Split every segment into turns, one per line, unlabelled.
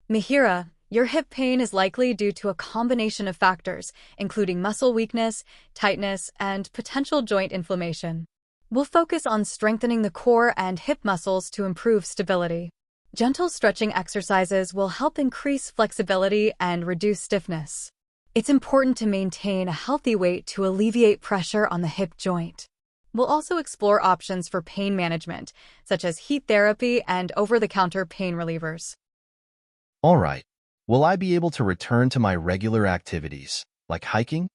Mihira, your hip pain is likely due to a combination of factors, including muscle weakness, tightness, and potential joint inflammation. We'll focus on strengthening the core and hip muscles to improve stability. Gentle stretching exercises will help increase flexibility and reduce stiffness. It's important to maintain a healthy weight to alleviate pressure on the hip joint. We'll also explore options for pain management, such as heat therapy and over-the-counter pain relievers.
All right. Will I be able to return to my regular activities, like hiking?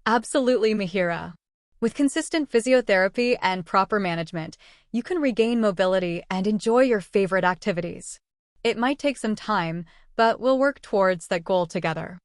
Absolutely, Mihira. With consistent physiotherapy and proper management, you can regain mobility and enjoy your favorite activities. It might take some time, but we'll work towards that goal together.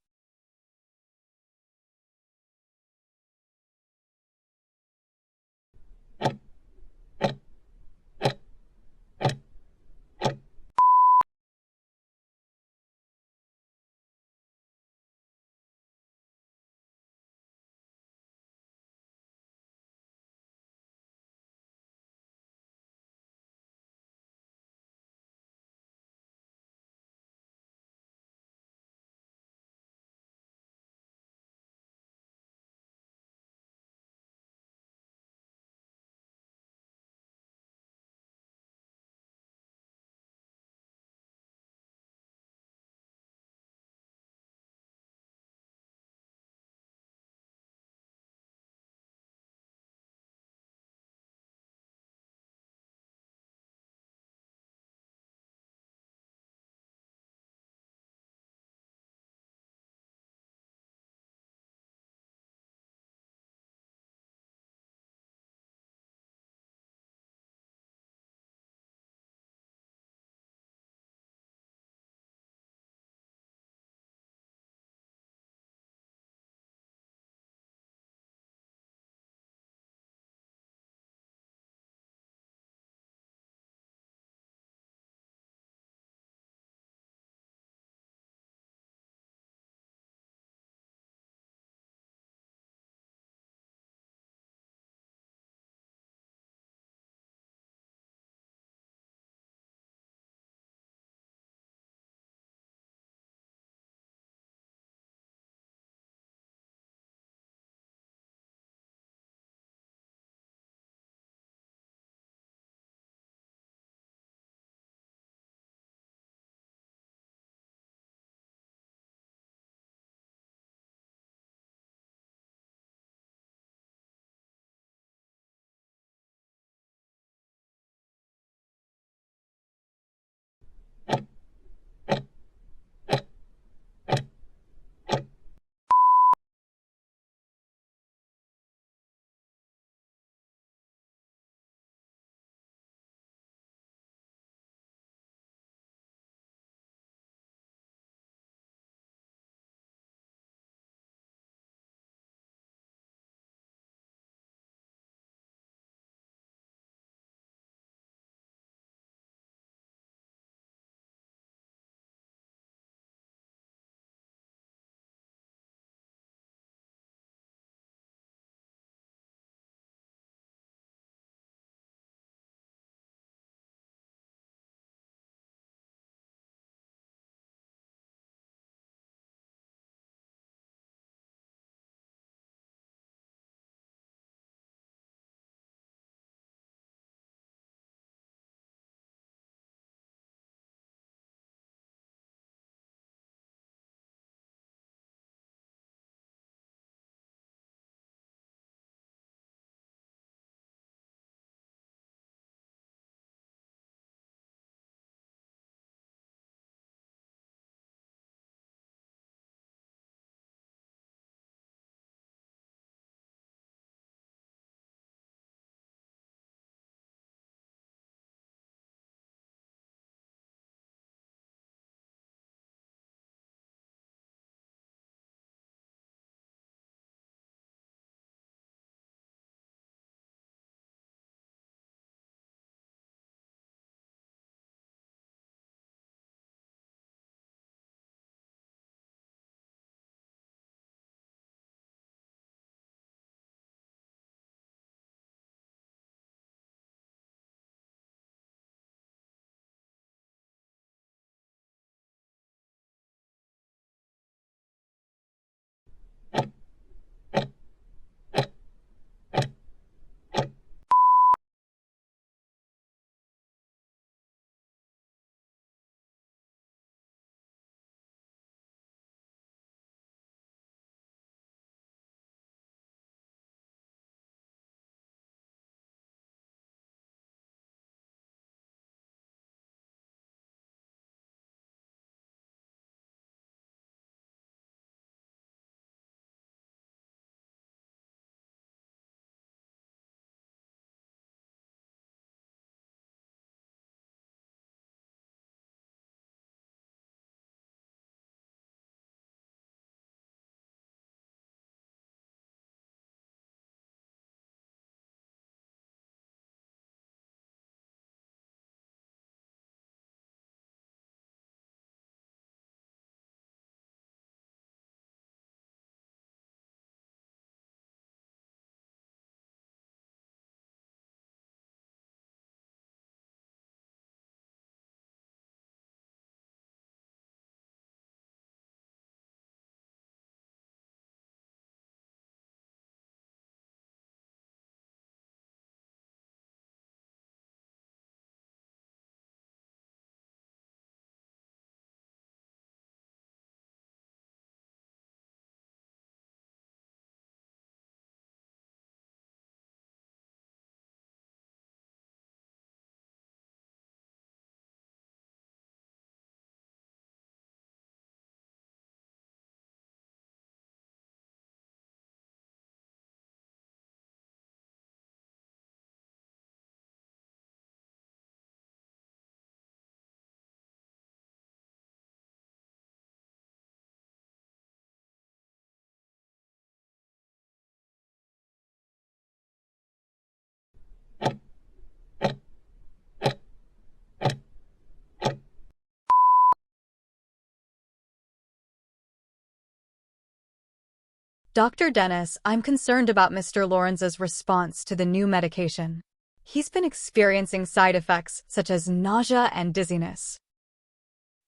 Dr. Dennis, I'm concerned about Mr. Lawrence's response to the new medication. He's been experiencing side effects such as nausea and dizziness.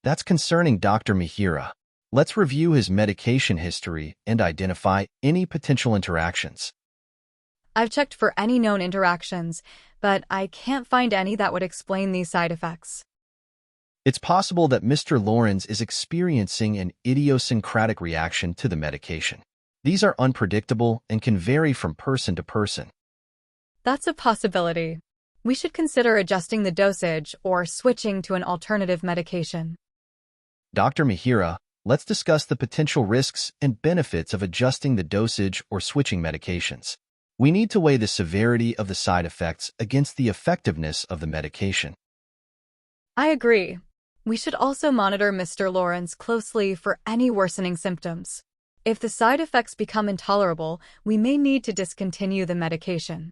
That's concerning, Dr. Mihira. Let's review his medication history and identify any potential interactions.
I've checked for any known interactions, but I can't find any that would explain these side effects.
It's possible that Mr. Lawrence is experiencing an idiosyncratic reaction to the medication. These are unpredictable and can vary from person to person.
That's a possibility. We should consider adjusting the dosage or switching to an alternative medication.
Dr. Mihira, let's discuss the potential risks and benefits of adjusting the dosage or switching medications. We need to weigh the severity of the side effects against the effectiveness of the medication.
I agree. We should also monitor Mr. Lawrence closely for any worsening symptoms. If the side effects become intolerable, we may need to discontinue the medication.